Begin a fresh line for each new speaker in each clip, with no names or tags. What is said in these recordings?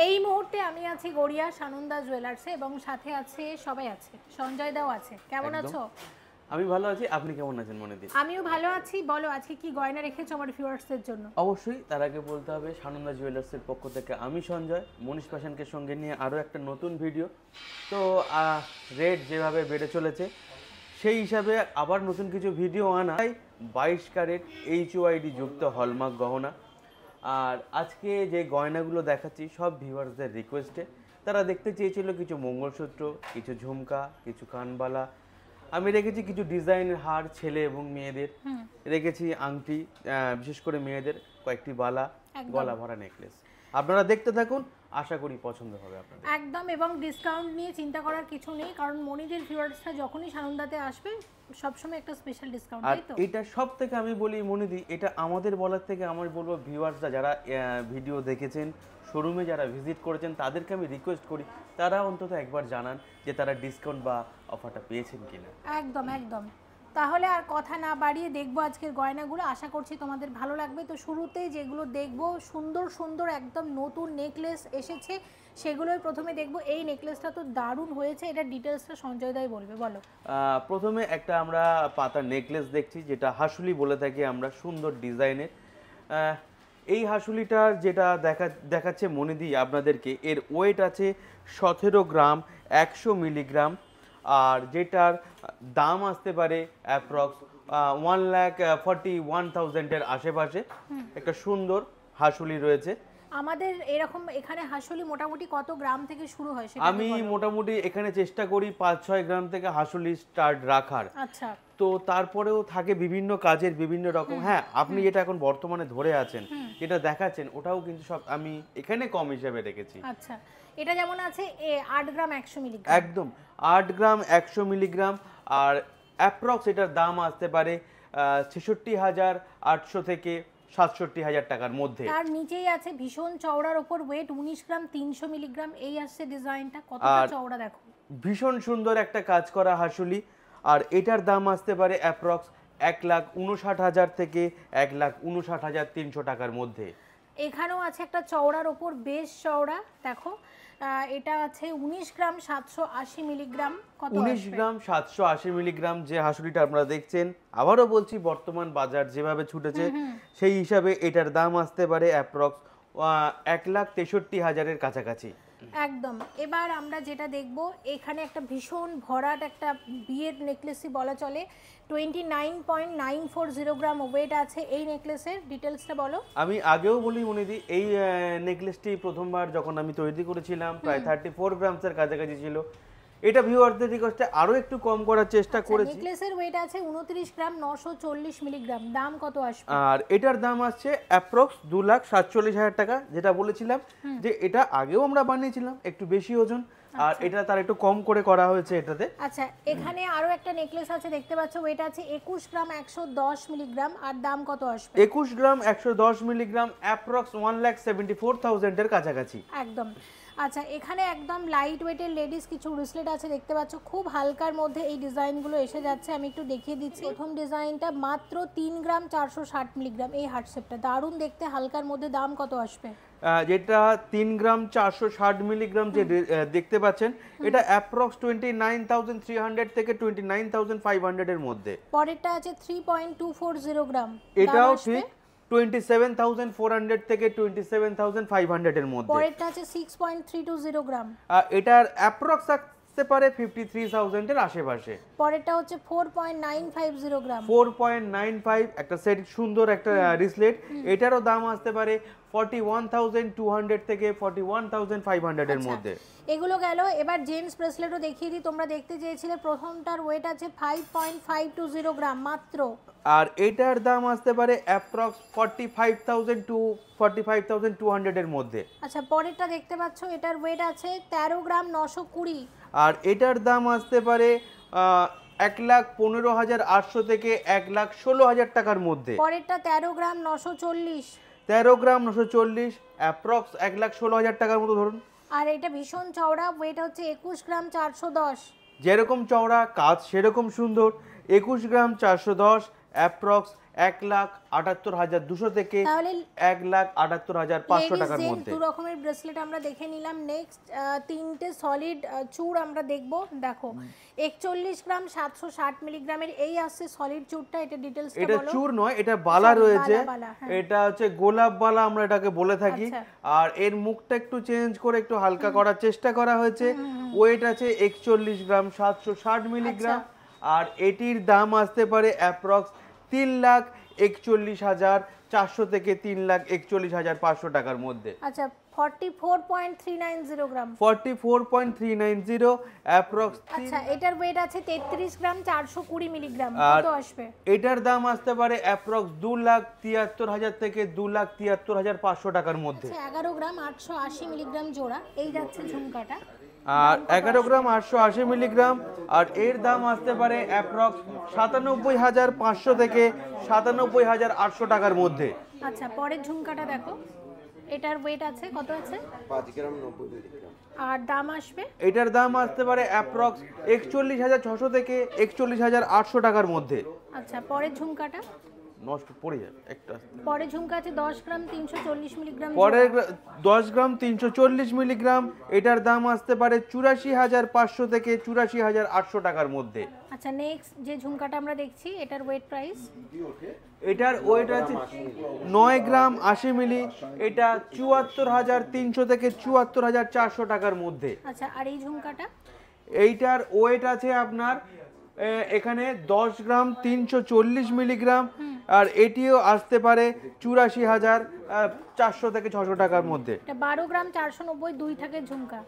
এই মুহূর্তে আমি আছি গড়িয়া সানন্দা জুয়েলার্সে এবং সাথে আছে সবাই আছে, সঞ্জয় দাও আছে। কেমন আছো?
আমি ভালো আছি, আপনি কেমন আছেন মনিদি?
আমিও ভালো আছি। বলো আজকে কি গয়না রেখেছো আমার ভিউয়ার্সদের জন্য?
অবশ্যই তার আগে বলতে হবে সানন্দা জুয়েলার্সের পক্ষ থেকে আমি সঞ্জয় মনীষ ফ্যাশনকে সঙ্গে নিয়ে আরও একটা নতুন ভিডিও। তো রেট যেভাবে বেড়ে চলেছে সেই হিসাবে আবার নতুন কিছু ভিডিও আনা, 22 ক্যারেট HOID যুক্ত হলমার্ক গহনা। আর আজকে যে গয়নাগুলো দেখাচ্ছি সব ভিউয়ার্সদের রিকোয়েস্টে, তারা দেখতে চেয়েছিল কিছু মঙ্গলসূত্র, কিছু ঝুমকা, কিছু কানবালা। আমি রেখেছি কিছু ডিজাইনের হার ছেলে এবং মেয়েদের, রেখেছি আংটি, বিশেষ করে মেয়েদের কয়েকটি বালা, গলা ভরা নেকলেস। আপনারা দেখতে থাকুন, আশা করি পছন্দ হবে আপনাদের
একদম। এবং ডিসকাউন্ট নিয়ে চিন্তা করার কিছু নেই, কারণ মনিদের ভিউয়ার্সরা যখনই সানন্দাতে আসবে সবসময় একটা স্পেশাল ডিসকাউন্ট।
আর এটা সব থেকে আমি বলি মনিদি, এটা আমাদের বলার থেকে আমার বলবো ভিউয়ার্সরা যারা ভিডিও দেখেছেন, শোরুমে যারা ভিজিট করেছেন, তাদেরকে আমি রিকোয়েস্ট করি তারা অন্তত একবার জানান যে তারা ডিসকাউন্ট বা অফারটা পেয়েছেন কিনা।
একদম একদম। তাহলে আর কথা না বাড়িয়ে দেখবো আজকের গয়নাগুলো, আশা করছি তোমাদের ভালো লাগবে। তো শুরুতেই যেগুলো দেখবো সুন্দর সুন্দর একদম নতুন নেকলেস এসেছে, সেগুলোই প্রথমে দেখবো। এই নেকলেসটা তো দারুণ হয়েছে, এটা ডিটেলসটা সঞ্জয় দাই বলবে। বলো।
প্রথমে একটা আমরা পাতা নেকলেস দেখছি, যেটা হাসুলি বলে থাকি আমরা, সুন্দর ডিজাইনের। এই হাসুলিটার যেটা দেখাচ্ছে মনিদি আপনাদেরকে, এর ওয়েট আছে 17 গ্রাম 100 মিলিগ্রাম। আর যেটার দাম আসতে পারে অ্যাপ্রক্স 1,41,000-এর আশেপাশে। একটা সুন্দর হাসুলি রয়েছে
আমাদের। এরকম এখানে হাসুলি মোটামুটি কত গ্রাম থেকে শুরু হয় সেটা
আমি মোটামুটি এখানে চেষ্টা করি 5-6 গ্রাম থেকে হাসুলি স্টার্ট রাখার।
আচ্ছা।
তো তারপরেও থাকে বিভিন্ন কাজের বিভিন্ন রকম। হ্যাঁ, আপনি যেটা এখন বর্তমানে ধরে আছেন, যেটা দেখাচ্ছেন, ওটাও কিন্তু সব আমি এখানে কম হিসেবে রেখেছি।
আচ্ছা, এটা যেমন আছে 8 গ্রাম 100 মিলিগ্রাম।
একদম 8 গ্রাম 100 মিলিগ্রাম। আর অ্যাপ্রক্স এটার দাম আসতে পারে 66,800 থেকে 67,000 টাকার মধ্যে।
তার নিচেই আছে ভীষণ চওড়ার উপর ওয়েট 19 গ্রাম 300 মিলিগ্রাম। এই আসছে ডিজাইনটা, কতটা চওড়া দেখো।
ভীষণ সুন্দর একটা কাজ করা হাসুলি। আর এটার দাম আসতে পারে অ্যাপ্রক্স 1,59,000 থেকে 1,59,300 টাকার মধ্যে।
এখানেও আছে একটা চওড়ার উপর, বেশ চওড়া দেখো। এটা আছে 19 গ্রাম 780 মিলিগ্রাম। কত
19 গ্রাম 780 মিলিগ্রাম যে হাসুলিটা আপনারা দেখছেন, আবারও বলছি বর্তমান বাজার যেভাবে ছুটেছে সেই হিসাবে এটার দাম আসতে পারে অ্যাপ্রক্স 1,63,000-এর কাছাকাছি।
একদম। এবার আমরা যেটা দেখব, এখানে একটা ভীষণ ভরাট একটা বিয়ের নেকলেসই বলা চলে। 29.940 গ্রাম ওয়েট আছে এই নেকলেসের। ডিটেলসটা বলো।
আমি আগেও বলি মনিদি, এই নেকলেসটি প্রথমবার যখন আমি তৈরি করেছিলাম প্রায় 34 গ্রামসের কাছাকাছি ছিল। এটা ভিউয়ারদের রিকোয়েস্টে আরো একটু কম করার চেষ্টা করেছি।
নেকলেসের ওয়েট আছে 29 গ্রাম 940 মিলিগ্রাম। দাম কত আসবে?
আর এটার দাম আসছে অ্যাপ্রক্স 2,47,000 টাকা। যেটা বলেছিলাম যে এটা আগেও আমরা বানিয়েছিলাম একটু বেশি ওজন, আর এটা তার একটু কম করে করা হয়েছে এটাতে।
আচ্ছা, এখানে আরো একটা নেকলেস আছে দেখতে পাচ্ছ, ওয়েট আছে 21 গ্রাম 110 মিলিগ্রাম। আর দাম কত আসবে?
21 গ্রাম 110 মিলিগ্রাম, অ্যাপ্রক্স 1,74,000 এর কাছাকাছি।
একদম। আচ্ছা, এখানে একদম লাইট ওয়েটের লেডিস কিছু ব্রেসলেট আছে দেখতে পাচ্ছ, খুব হালকার মধ্যে এই ডিজাইনগুলো এসে যাচ্ছে। আমি একটু দেখিয়ে দিচ্ছি। প্রথম ডিজাইনটা মাত্র 3 গ্রাম 460 মিলিগ্রাম। এই হার্ট শেপটা দারুণ দেখতে, হালকার মধ্যে। দাম কত আসবে?
যেটা 3 গ্রাম 460 মিলিগ্রাম যে দেখতে পাচ্ছেন, এটা অ্যাপ্রক্স 29,300 থেকে 29,500 এর মধ্যে।
পরেরটা আছে 3.240 গ্রাম।
এটাও ঠিক 27,400 থেকে 27,500 এর মধ্যে।
পরেরটা আছে 6.320 গ্রাম।
এটার অ্যাপ্রক্স আসতে পারে 53,000 এর আশেপাশে।
পরেরটা হচ্ছে 4.950 গ্রাম।
4.95 একটা সেট, সুন্দর একটা রিসলেট। এটারও দাম আসতে পারে 41,200 থেকে 41,500 এর মধ্যে।
এগুলো গেল। এবার জেন্টস ব্রেসলেটও দেখিয়ে দিই, তোমরা দেখতে চেয়েছিলে। প্রথমটার ওয়েট আছে 5.520 গ্রাম মাত্র।
আর এটার দাম আসতে পারে অ্যাপ্রক্স 45,000 টু 45,200 এর মধ্যে।
আচ্ছা, পরেরটা দেখতে পাচ্ছ, এটার ওয়েট আছে 13 গ্রাম 920।
আর এটার দাম আসতে পারে 1,15,800 থেকে 1,16,000 টাকার মধ্যে।
পরেরটা 13 গ্রাম 940।
13 গ্রাম 940, অ্যাপ্রক্স 1,16,000 টাকার মতো ধরুন।
আর এটা ভীষণ চওড়া, ওয়েট হচ্ছে 21 গ্রাম 410।
যেরকম চওড়া কাজ সেরকম সুন্দর। 21 গ্রাম 410, অ্যাপ্রক্স 1,78,200 থেকে
তাহলে
1,78,500 টাকার
ladies
মধ্যে।
দু রকমের ব্রেসলেট আমরা দেখে নিলাম। নেক্সট তিনটে সলিড চূড় আমরা দেখব। দেখো 41 গ্রাম 760 মিলিগ্রামের এই আসছে সলিড চূড়টা, এটা ডিটেইলসটা
এটা
বলো।
চূড় নয়, এটা বালা
Sorry,
রয়েছে,
বালা, হ্যাঁ।
এটা হচ্ছে গোলাপ বালা আমরা এটাকে বলে থাকি।
আচ্ছা।
আর এর মুখটা একটু চেঞ্জ করে একটু হালকা করার চেষ্টা করা হয়েছে। ওয়েট আছে 41 গ্রাম 760 মিলিগ্রাম। আর এটির দাম আসতে পারে অ্যাপ্রক্স 3,41,400 থেকে 3,41,500 টাকার মধ্যে।
আচ্ছা 44.390 গ্রাম।
44.390 অ্যাপ্রক্স।
আচ্ছা এটার ওয়েট আছে 33 গ্রাম 420 মিলিগ্রাম,
আর
কত আসবে?
এটার দাম আসতে পারে অ্যাপ্রক্স 2,73,000 থেকে 2,73,500 টাকার মধ্যে।
আচ্ছা 11 গ্রাম 880 মিলিগ্রাম জোড়া, এই যাচ্ছে ঝুমকাটা।
আর 11 গ্রাম 880 মিলিগ্রাম, আর এর দাম আসতে পারে অ্যাপ্রক্স 97,500 থেকে 97,800 টাকার মধ্যে।
আচ্ছা পরের ঝুমকাটা দেখো, এটার ওয়েট আছে কত আছে?
5 গ্রাম 90 মিলিগ্রাম।
আর দাম আসবে?
এটার দাম আসতে পারে অ্যাপ্রক্স 41,600 থেকে 41,800 টাকার মধ্যে।
আচ্ছা পরের ঝুমকাটা?
নষ্ট পড়ে যাবে একটা।
পরের ঝুমকা আছে 10 গ্রাম 340 মিলিগ্রাম।
পরের 10 গ্রাম 340 মিলিগ্রাম, এটার দাম আসতে পারে 84,500 থেকে 84,800 টাকার মধ্যে।
আচ্ছা নেক্সট যে ঝুমকাটা আমরা দেখছি, এটার ওয়েট প্রাইস?
এটার ওয়েট আছে 9 গ্রাম 80 মিলি, এটা 74,300 থেকে 74,400 টাকার মধ্যে।
আচ্ছা আর এই ঝুমকাটা?
এইটার ওয়েট আছে আপনার এখানে 10 গ্রাম 340 মিলিগ্রাম, আর এটিও আসতে পারে 84,400 থেকে 600 টাকার মধ্যে।
এটা 12 গ্রাম 490 দুই থাকে ঝুমকা।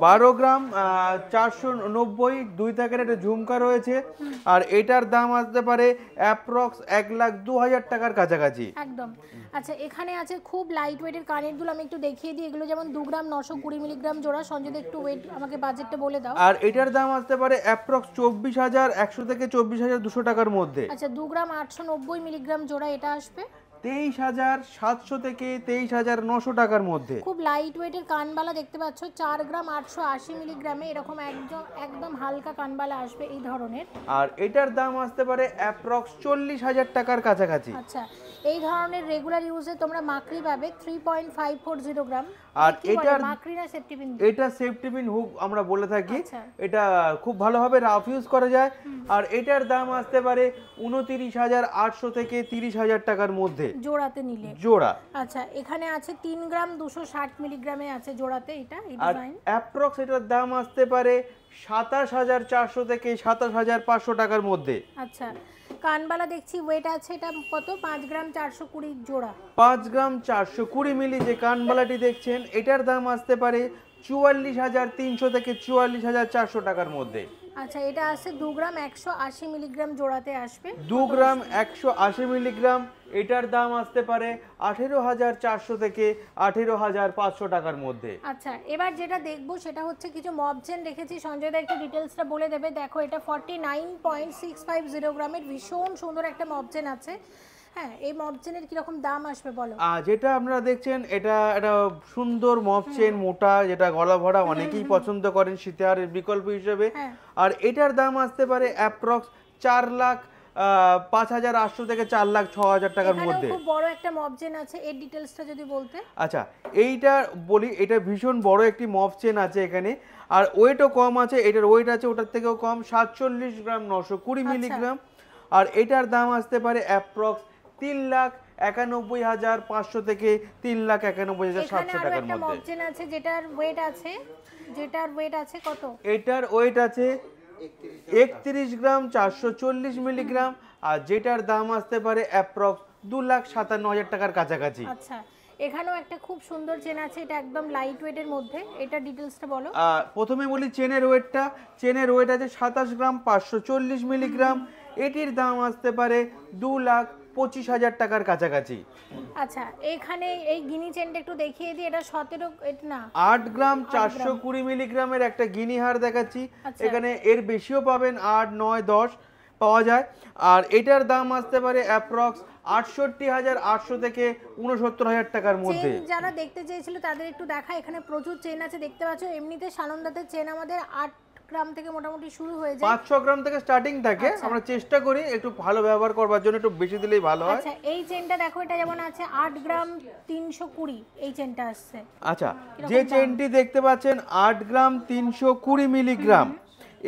12 গ্রাম 490 দুই থাকের একটা ঝুমকা রয়েছে, আর এটার দাম আসতে পারে অ্যাপ্রক্স 1,02,000 টাকার কাছাকাছি।
একদম। আচ্ছা এখানে আছে খুব লাইট ওয়েটের কানের দুল, আমি একটু দেখিয়ে দিই। এগুলো যেমন 2 গ্রাম 920 মিলিগ্রাম জোড়া। সঞ্জয় একটু ওয়েট আমাকে বাজেটটা বলে দাও।
আর এটার দাম আসতে পারে অ্যাপ্রক্স 24,100 থেকে 24,200 টাকার মধ্যে।
আচ্ছা 2 গ্রাম 890 মিলিগ্রাম জোড়া, এটা আসবে
23,700 থেকে 23,900 টাকার মধ্যে।
খুব লাইট ওয়েটের কানবালা দেখতে পাচ্ছ 4 গ্রাম 880 মিলিগ্রামে, এরকম একদম হালকা কানবালা আসবে এই ধরনের।
আর এটার দাম আসতে পারে অ্যাপ্রক্স 40,000 টাকার কাছাকাছি।
আচ্ছা এই ধরনের রেগুলার ইউজে তোমরা মাকড়ি পাবে 3.540 গ্রাম।
আর এটার
মাকড়ি না সেফটি পিন?
এটা সেফটি পিন হুক আমরা বলে থাকি।
আচ্ছা।
এটা খুব ভালোভাবে রাফ ইউজ করা যায়। আর এটার দাম আসতে পারে 29,800 থেকে 30,000 টাকার মধ্যে
জোড়াতে নিলে।
জোড়া।
আচ্ছা এখানে আছে 3 গ্রাম 260 মিলিগ্রামে আছে জোড়াতে, এটা এই
আর
ডিজাইন।
অ্যাপ্রক্স এটার দাম আসতে পারে 27,400 থেকে 27,500 টাকার মধ্যে।
আচ্ছা কানবালা দেখছি ওয়েট আছে এটা কত? 5 গ্রাম 420 জোড়া।
5 গ্রাম 420 মিলি যে কানবালাটি দেখছেন, এটার দাম আসতে পারে 44,300 থেকে 44,400 টাকার মধ্যে।
আচ্ছা এটা আছে 2 গ্রাম 180 মিলিগ্রাম জোড়াতে আসবে।
2 গ্রাম 180 মিলিগ্রাম, এটার দাম আসতে পারে 18,400 থেকে 18,500 টাকার মধ্যে।
আচ্ছা এবার যেটা দেখবো সেটা হচ্ছে কিছু মব চেন রেখেছি। সঞ্জয় দা একটু ডিটেলসটা বলে দেবে। দেখো এটা 49.650 গ্রামের ভীষণ সুন্দর একটা মব চেন আছে। হ্যাঁ এই মব চেনের কিরকম দাম আসবে বলো?
যেটা আপনারা দেখছেন এটা একটা সুন্দর মফ চেন, মোটা, যেটা গলা ভরা, অনেকেই পছন্দ করেন শীতের বিকল্প হিসেবে।
হ্যাঁ।
আর এটার দাম আসতে পারে অ্যাপ্রক্স 4,05,800 থেকে 4,06,000 টাকার
এখানেও
মধ্যে।
খুব বড় একটা মব চেন আছে, এর ডিটেলসটা যদি বলতে।
আচ্ছা এইটা বলি, এটা ভীষণ বড় একটি মফ চেন আছে এখানে, আর ওয়েটও কম আছে। এটার ওয়েট আছে ওটার থেকেও কম, 47 গ্রাম 920 মিলিগ্রাম। আর এটার দাম আসতে পারে অ্যাপ্রক্স 3,91,500 থেকে 3,91,700 টাকার
একটা
মধ্যে।
মব চেন আছে যেটার ওয়েট আছে কত?
এটার ওয়েট আছে 31 গ্রাম 440 মিলিগ্রাম, আর যেটার দাম আসতে পারে অ্যাপ্রক্স 2,57,000 টাকার কাছাকাছি।
আচ্ছা এখানেও একটা খুব সুন্দর চেন আছে, এটা একদম লাইট ওয়েটের মধ্যে, এটা ডিটেলসটা বলো।
প্রথমে বলি চেনের ওয়েটটা। চেনের ওয়েট আছে 27 গ্রাম 540 মিলিগ্রাম, এটির দাম আসতে পারে 2,25,000 টাকার কাছাকাছি।
আচ্ছা এখানে এই গিনি চেনটা একটু দেখিয়ে দিই। এটা 17 এটা না
8 গ্রাম 420 মিলিগ্রামের একটা গিনি হার দেখাচ্ছি। এখানে এর বেশিও পাবেন, 8, 9, 10 পাওয়া যায়। আর এটার দাম আসতে পারে অ্যাপ্রক্স 68,800 থেকে 69,000 টাকার মধ্যে।
যারা দেখতে চেয়েছিল তাদের একটু দেখা, এখানে প্রচুর চেন আছে দেখতে পাচ্ছ। এমনিতে সানন্দাতে চেন আমাদের 8 গ্রাম থেকে মোটামুটি শুরু হয়ে যায়।
500 গ্রাম থেকে স্টার্টিং থাকে। আমরা চেষ্টা করি একটু ভালো ব্যবহার করবার জন্য, একটু বেশি দিলেই ভালো হয়।
আচ্ছা এই চেনটা দেখো, এটা যেমন আছে 8 গ্রাম 320, এই চেনটা আসছে।
আচ্ছা, যে চেনটি দেখতে পাচ্ছেন 8 গ্রাম 320 মিলিগ্রাম,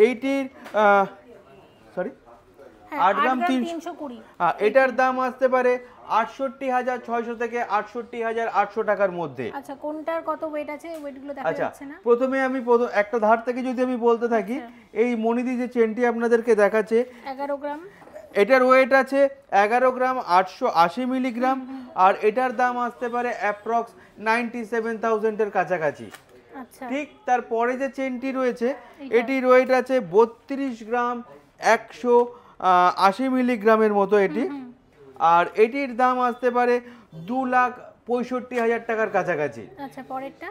এইটির সরি 8 গ্রাম
320,
এটার দাম আসতে পারে ৬৮,৬০০ থেকে ৬৮,৮০০ টাকার মধ্যে।
আচ্ছা কোনটার কত ওয়েট আছে, ওয়েটগুলো দেখা
আচ্ছা,
যাচ্ছে না।
প্রথমে আমি একটা ধার থেকে যদি আমি বলতে থাকি, এই মনিদি যে চেনটি আপনাদেরকে দেখাচ্ছে
11 গ্রাম,
এটার ওয়েট আছে 11 গ্রাম 880 মিলিগ্রাম, আর এটার দাম আসতে পারে অ্যাপ্রক্স 97,000 এর কাছাকাছি।
আচ্ছা
ঠিক তারপরে যে চেনটি রয়েছে এটির ওয়েট আছে 32 গ্রাম 180 মিলিগ্রামের মতো এটি, আর এটির দাম আসতে পারে 2,65,000 টাকার কাছাকাছি।
আচ্ছা পরেরটা,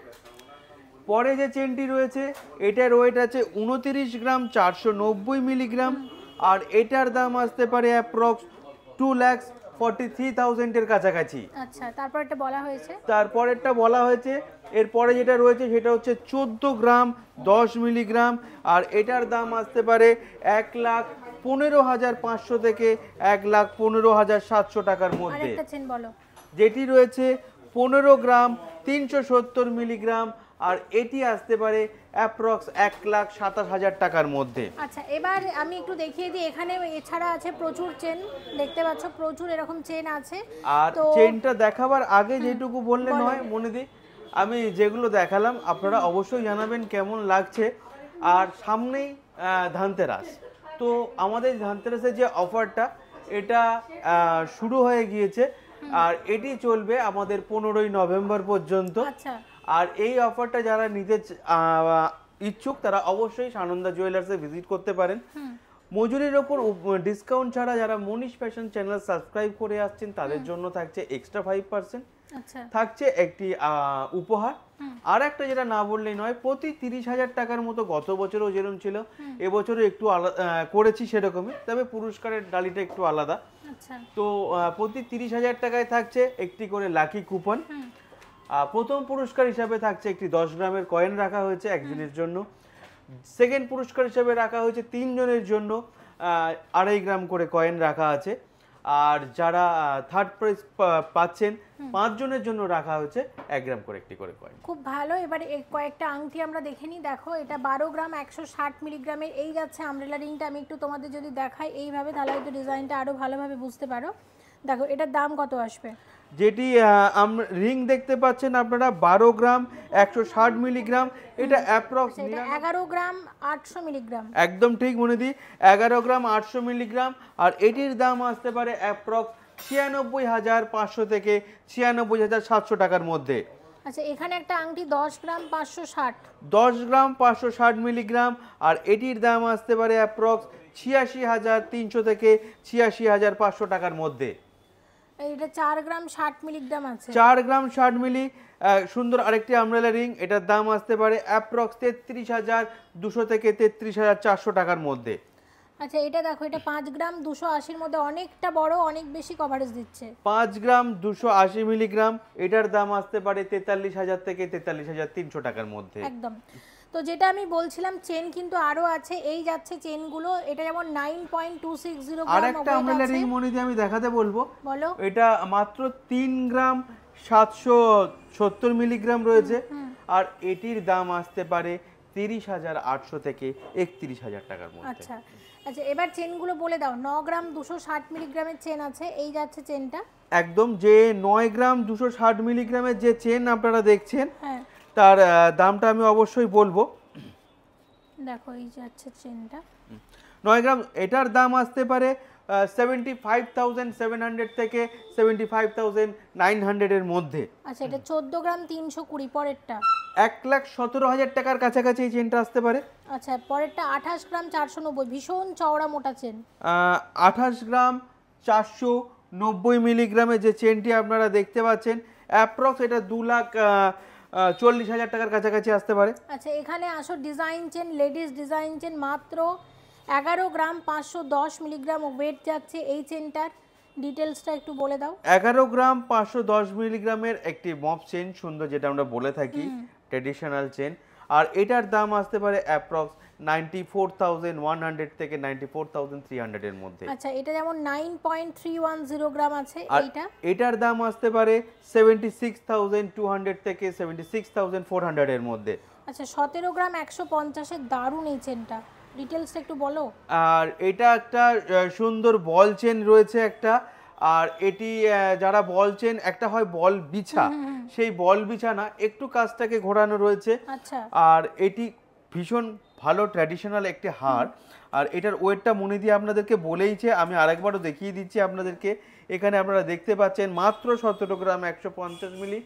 পরে যে চেনটি রয়েছে এটার ওয়েট আছে 29 গ্রাম 490 মিলিগ্রাম, আর এটার দাম আসতে পারে অ্যাপ্রক্স 2,43,000 এর কাছাকাছি।
আচ্ছা তারপরটা বলা হয়েছে,
তারপরেরটা বলা হয়েছে, এরপরে যেটা রয়েছে সেটা হচ্ছে 14 গ্রাম 10 মিলিগ্রাম, আর এটার দাম আসতে পারে 1,15,500 থেকে 1,15,700 টাকার মধ্যে।
আরেকটা চেন বলো।
যেটি রয়েছে 15 গ্রাম 370 মিলিগ্রাম, আর এটি আসতে পারে অ্যাপ্রক্স 1,27,000 টাকার মধ্যে।
আচ্ছা এবার আমি একটু দেখিয়ে দিই, এখানে এছাড়া আছে প্রচুর চেন, দেখতে পাচ্ছ প্রচুর এরকম চেন আছে।
আর চেনটা দেখাবার আগে যেটুকু বললে নয় মনিদি, আমি যেগুলো দেখালাম আপনারা অবশ্যই জানাবেন কেমন লাগছে। আর সামনেই ধানতেরাস, তো আমাদের ধানতেরাসের যে অফারটা এটা শুরু হয়ে গিয়েছে, আর এটি চলবে আমাদের 15ই নভেম্বর পর্যন্ত।
আচ্ছা
আর এই অফারটা যারা নিতে ইচ্ছুক তারা অবশ্যই সানন্দা জুয়েলার্সে ভিজিট করতে পারেন। মজুরির ওপর ডিসকাউন্ট ছাড়া যারা মনীষ ফ্যাশন চ্যানেল সাবস্ক্রাইব করে আসছেন তাদের জন্য থাকছে এক্সট্রা 5%,
আচ্ছা
থাকছে একটি উপহার। আর একটা যেটা না বললেই নয়, প্রতি 30,000 টাকার মতো গত বছরও যেরকম ছিল এবছরও একটু করেছি সেরকমই, তবে পুরস্কারের ডালিটা একটু আলাদা।
আচ্ছা
তো প্রতি 30,000 টাকায় থাকছে একটি করে লাকি কুপন। প্রথম পুরস্কার হিসাবে থাকছে একটি 10 গ্রামের কয়েন রাখা হয়েছে একজনের জন্য। সেকেন্ড পুরস্কার হিসাবে রাখা হয়েছে 3 জনের জন্য 2.5 গ্রাম করে কয়েন রাখা আছে। আর যারা থার্ড প্রাইজ পাচ্ছেন 5 জনের জন্য রাখা হয়েছে 1 গ্রাম করে একটি করে কয়েন।
খুব ভালো। এবারে কয়েকটা আংটি আমরা দেখে নিই। দেখো এটা 12 গ্রাম 160 মিলিগ্রামের এই যাচ্ছে আমব্রেলা রিংটা। আমি একটু তোমাদের যদি দেখাই এইভাবে, তাহলে হয়তো ডিজাইনটা আরো ভালোভাবে বুঝতে পারো। দেখো এটার দাম কত আসবে?
যেটি রিং দেখতে পাচ্ছেন আপনারা 12 গ্রাম 160 মিলিগ্রাম, এটা অ্যাপ্রক্স
11 গ্রাম 800 মিলিগ্রাম।
একদম ঠিক মনিদি, 11 গ্রাম 800 মিলিগ্রাম, আর এটির দাম আসতে পারে অ্যাপ্রক্স 96,500 থেকে 96,700 টাকার মধ্যে।
আচ্ছা এখানে একটা আংটি 10 গ্রাম 560,
10 গ্রাম 560 মিলিগ্রাম, আর এটির দাম আসতে পারে অ্যাপ্রক্স 86,300 থেকে 86,500 টাকার মধ্যে।
এটা 4 গ্রাম 60 মিলিগ্রাম আছে।
4 গ্রাম 60 মিলি সুন্দর আরেকটি আমব্রেলা রিং, এটার দাম আসতে পারে অ্যাপ্রক্স 33,200 থেকে 33,400 টাকার মধ্যে।
আচ্ছা এটা দেখো, এটা 5 গ্রাম 280-র মধ্যে অনেকটা বড়, অনেক বেশি কভারেজ দিচ্ছে।
5 গ্রাম 280 মিলিগ্রাম, এটার দাম আসতে পারে 43,000 থেকে 43,300 টাকার মধ্যে।
একদম। তো যেটা আমি বলছিলাম চেন কিন্তু আরো আছে, এই যাচ্ছে চেনগুলো। এটা যেমন 9.260 গ্রাম
আরেকটা আমব্রেলা রিং মনিদি আমি দেখাতে বলবো,
বলো।
এটা মাত্র 3 গ্রাম 770 মিলিগ্রাম রয়েছে, আর এটির দাম আসতে পারে 30,800 থেকে 31,000 টাকার মধ্যে।
আচ্ছা আচ্ছা এবার চেনগুলো বলে দাও। 9 গ্রাম 260 মিলিগ্রামের চেন আছে, এই যাচ্ছে চেনটা।
একদম, যে 9 গ্রাম 260 মিলিগ্রামের যে চেন আপনারা দেখছেন
হ্যাঁ
তার দামটা আমি অবশ্যই বলবো।
দেখো এই যাচ্ছে চেনটা
9 গ্রাম, এটার দাম আসতে পারে 75,700 থেকে 75,900 এর মধ্যে।
আচ্ছা এটা 14 গ্রাম 320, পরেরটা
1,17,000 টাকার কাছাকাছি এই চেনটা আসতে পারে।
আচ্ছা পরেরটা 28 গ্রাম 490, ভীষণ চওড়া মোটা চেন।
28 গ্রাম 490 মিলিগ্রামের যে চেনটি আপনারা দেখতে পাচ্ছেন অ্যাপ্রক্স এটা 2,40,000 টাকার কাছাকাছি আসতে পারে।
আচ্ছা এখানে আসো design chain, ladies design chain, মাত্র 11 গ্রাম 510 মিলিগ্রাম ওয়েট যাচ্ছে এই চেনটার। ডিটেলসটা একটু বলে দাও।
11 গ্রাম 510 মিলিগ্রামের একটি মপ চেন, সুন্দর, যেটা আমরা বলে থাকি ট্রেডিশনাল চেন, আর এটার দাম আসতে পারে অ্যাপ্রক্স 94,100 থেকে 94,300 এর মধ্যে।
আচ্ছা এটা যেমন 9.310 গ্রাম আছে,
আর
এইটা
এটার দাম আসতে পারে 76,200 থেকে 76,400 এর মধ্যে।
আচ্ছা 17 গ্রাম 150 এর দারুণ এই চেনটা, ডিটেলসটা একটু বলো।
আর এটা একটা সুন্দর বল চেন রয়েছে একটা, আর এটি যারা বল চেন একটা হয় বল বিছা, সেই বল বিছা না, একটু কাজটাকে ঘোরানো রয়েছে।
আচ্ছা
আর এটি ভীষণ ভালো ট্র্যাডিশনাল একটি হার। আর এটার ওয়েটটা মনে দিয়ে আপনাদেরকে বলেইছে, আমি আরেকবারও দেখিয়ে দিচ্ছি আপনাদেরকে। এখানে আপনারা দেখতে পাচ্ছেন মাত্র 17 গ্রাম 150 মিলি।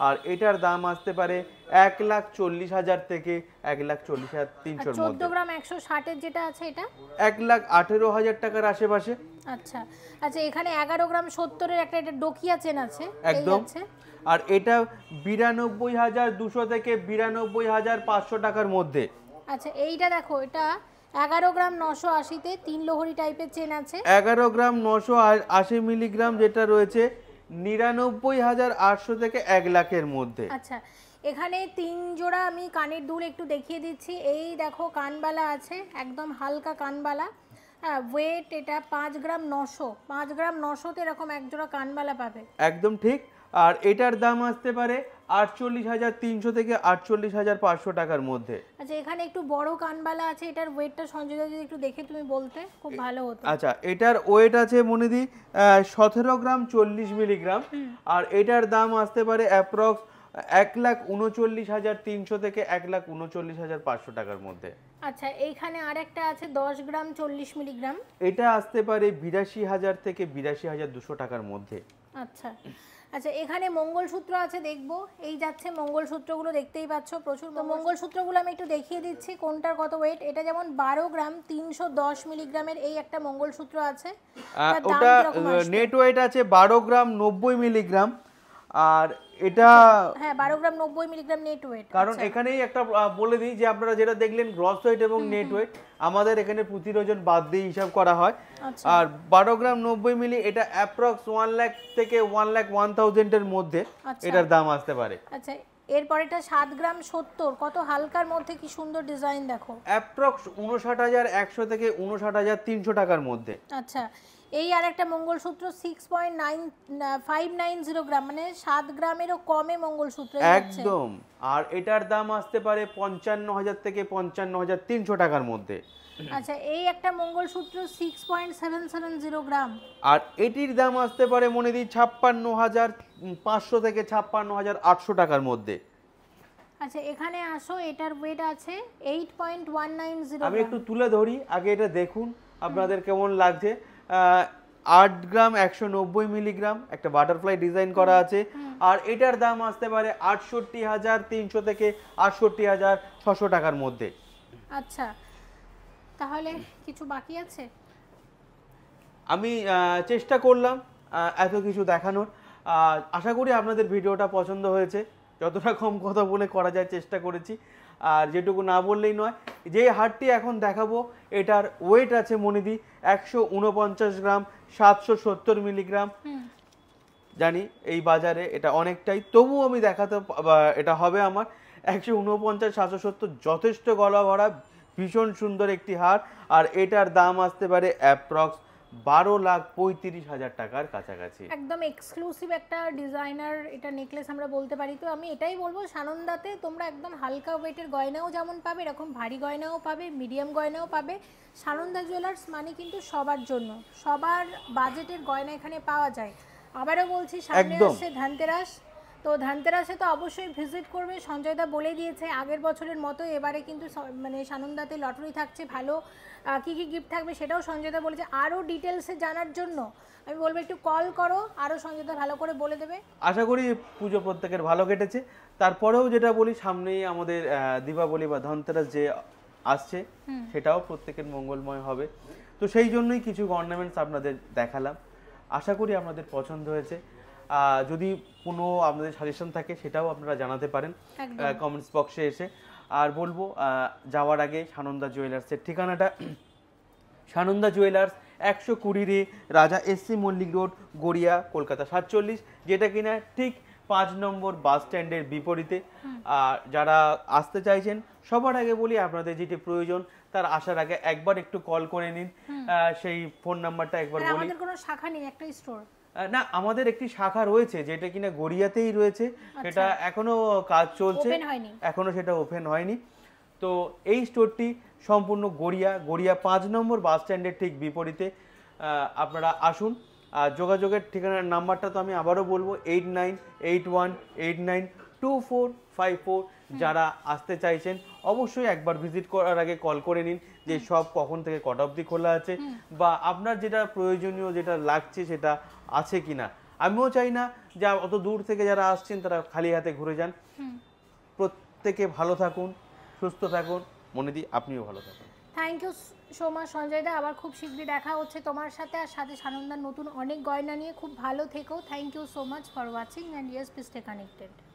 আর এটার দাম আসতে পারে 1,40,000 থেকে 1,40,300 এর মধ্যে।
14 গ্রাম 160 এর যেটা আছে এটা
1,18,000 টাকার আশেপাশে।
আচ্ছা আচ্ছা এখানে 11 গ্রাম 70 এর একটা এটা ডোকিয়া চেন আছে, এই
একদম।
আছে।
আর এটা 92,200 থেকে 92,500 টাকার মধ্যে।
আচ্ছা এইটা দেখো, এটা 11 গ্রাম 980 তে 3 লোহরি টাইপের চেন আছে।
11 গ্রাম 980 মিলিগ্রাম যেটা রয়েছে 99,800 থেকে 1 লাখের মধ্যে।
আচ্ছা এখানে 3 জোড়া আমি কানের দুল একটু দেখিয়ে দিচ্ছি। এই দেখো কানবালা আছে, একদম হালকা কানবালা। হ্যাঁ ওয়েট এটা 5 গ্রাম 900 তে এরকম এক জোড়া কানবালা পাবে।
একদম ঠিক। আর এটার দাম আসতে পারে 48,300 থেকে 48,500 টাকার মধ্যে।
আচ্ছা এখানে একটু বড় কানবালা আছে, এটার ওয়েটটা সঞ্জয় দা যদি একটু দেখে তুমি বলতে খুব ভালো হতো।
আচ্ছা এটার ওয়েট আছে মনিদি 17 গ্রাম 40 মিলিগ্রাম। আর এটার দাম আসতে পারে অ্যাপ্রক্স 1,39,300 থেকে 1,39,500 টাকার মধ্যে।
আচ্ছা এইখানে আরেকটা আছে 10 গ্রাম 40 মিলিগ্রাম,
এটা আসতে পারে 82,000 থেকে 82,200 টাকার মধ্যে।
আচ্ছা আচ্ছা এখানে মঙ্গলসূত্র আছে দেখবো, এই যাচ্ছে মঙ্গলসূত্রগুলো দেখতেই পাচ্ছ প্রচুর। তো মঙ্গলসূত্রগুলো আমি একটু দেখিয়ে দিচ্ছি কোনটার কত ওয়েট। এটা যেমন 12 গ্রাম 310 মিলিগ্রামের এই একটা মঙ্গলসূত্র আছে, তার দাম
ওটা
কিরকম আসবে?
নেট ওয়েট আছে 12 গ্রাম 90 মিলিগ্রাম। আর এটা
হ্যাঁ 12 গ্রাম 90 মিলিগ্রাম নেট ওয়েট।
কারণ এখানেই একটা বলে দিই যে আপনারা যেটা দেখলেন গ্রস ওয়েট এবং নেট ওয়েট, আমাদের এখানে প্রতি ওজন বাদ দিয়ে হিসাব করা হয়।
আচ্ছা
আর 12 গ্রাম 90 মিলি এটা অ্যাপ্রক্স 1 লাখ থেকে 1,01,000 এর মধ্যে
আচ্ছা।
এটার দাম আসতে পারে।
আচ্ছা এরপরেটা 7 গ্রাম 70, কত হালকার মধ্যে কি সুন্দর ডিজাইন দেখো।
অ্যাপ্রক্স 59,100 থেকে 59,300 টাকার মধ্যে।
আচ্ছা এই আর একটা মঙ্গলসূত্র 6.590 গ্রাম, মানে 7 গ্রামেরও কমে মঙ্গলসূত্র
একদম। আর এটার দাম আসতে পারে 55,000 থেকে 55,300 টাকার মধ্যে।
আচ্ছা এই একটা মঙ্গলসূত্র 6.770 গ্রাম।
আর এটির দাম আসতে পারে মনে দিই 56,500 থেকে 56,800 টাকার মধ্যে।
আচ্ছা এখানে আসো, এটার ওয়েট আছে 8.190
আমি
গ্রাম।
একটু তুলে ধরি, আগে এটা দেখুন আপনাদের কেমন লাগছে। 8 গ্রাম 190 মিলিগ্রাম একটা বাটারফ্লাই ডিজাইন করা আছে। আর এটার দাম আসতে পারে 68,300 থেকে 68,600 টাকার মধ্যে।
আচ্ছা তাহলে কিছু বাকি আছে?
আমি চেষ্টা করলাম এত কিছু দেখানোর। আশা করি আপনাদের ভিডিওটা পছন্দ হয়েছে। যতটা কম কথা বলে করা যায় চেষ্টা করেছি। আর যেটুকু না বললেই নয়, যে হারটি এখন দেখাবো এটার ওয়েট আছে মনিদি 149 গ্রাম 770 মিলিগ্রাম। জানি এই বাজারে এটা অনেকটাই, তবুও আমি দেখাতে এটা হবে আমার 149 770, যথেষ্ট গলা ভরা ভীষণ সুন্দর একটি হার। আর এটার দাম আসতে পারে অ্যাপ্রক্স 12,35,000 টাকার কাছাকাছি।
একদম এক্সক্লুসিভ একটা ডিজাইনার এটা নেকলেস আমরা বলতে পারি। তো আমি এটাই বলবো, সানন্দাতে তোমরা একদম হালকা ওয়েটের গয়নাও যেমন পাবে, এরকম ভারী গয়নাও পাবে, মিডিয়াম গয়নাও পাবে। সানন্দা জুয়েলার্স মানে কিন্তু সবার জন্য, সবার বাজেটের গয়না এখানে পাওয়া যায়। আবারও বলছি সামনে আসছে ধানতেরাস, তো ধানতেরাসে তো অবশ্যই ভিজিট করবে। সঞ্জয়দা বলে দিয়েছে আগের বছরের মতো এবারে কিন্তু মানে সানন্দাতে লটারি থাকছে, ভালো কী কী গিফট থাকবে সেটাও সঞ্জয়দা বলেছে। আরও ডিটেলসে জানার জন্য আমি বলবো একটু কল করো, আরও সঞ্জয়দা ভালো করে বলে দেবে।
আশা করি পুজো প্রত্যেকের ভালো কেটেছে। তারপরেও যেটা বলি, সামনেই আমাদের দীপাবলি বা ধনতেরাস যে আসছে সেটাও প্রত্যেকের মঙ্গলময় হবে। তো সেই জন্যই কিছু অর্নামেন্টস আপনাদের দেখালাম। আশা করি আপনাদের পছন্দ হয়েছে। যদি কোনো আপনাদের সাজেশন থাকে সেটাও আপনারা জানাতে পারেন কমেন্টস বক্সে এসে। আর বলবো যাওয়ার আগে সানন্দা জুয়েলার্সের ঠিকানাটা, সানন্দা জুয়েলার্স 120 রাজা এসসি মল্লিক রোড, গড়িয়া, কলকাতা 47, যেটা কিনা ঠিক 5 নম্বর বাস স্ট্যান্ডের বিপরীতে। আর যারা আসতে চাইছেন সবার আগে বলি আপনাদের যেটি প্রয়োজন তার আসার আগে একবার একটু কল করে নিন। সেই ফোন নাম্বারটা একবার
আর
বলি।
আমাদের কোনো শাখা নেই, একটাই স্টোর?
না, আমাদের একটি শাখা রয়েছে যেটা কিনা গড়িয়াতেই রয়েছে, সেটা এখনো কাজ চলছে,
ওপেন হয়নি।
এখনো সেটা ওপেন হয়নি। তো এই স্টোরটি সম্পূর্ণ গড়িয়া 5 নম্বর বাস স্ট্যান্ডের ঠিক বিপরীতে। আপনারা আসুন। আর যোগাযোগের ঠিকানার নাম্বারটা তো আমি আবারও বলবো, 8981892454। যারা আসতে চাইছেন অবশ্যই একবার ভিজিট করার আগে কল করে নিন যে সব কখন থেকে কটা অবধি খোলা আছে, বা আপনার যেটা প্রয়োজনীয় যেটা লাগছে সেটা আছে কিনা। আমিও চাই না যে অত দূর থেকে যারা আসছেন তারা খালি হাতে ঘুরে যান। প্রত্যেকে ভালো থাকুন, সুস্থ থাকুন, মনিদি আপনিও ভালো থাকুন।
Thank you so much Sanjay দা, আবার খুব শীঘ্রই দেখা হচ্ছে তোমার সাথে, আর সাথে সানন্দার নতুন অনেক গয়না নিয়ে। খুব ভালো থেকো। Thank you so much for watching and yes, please stay connected.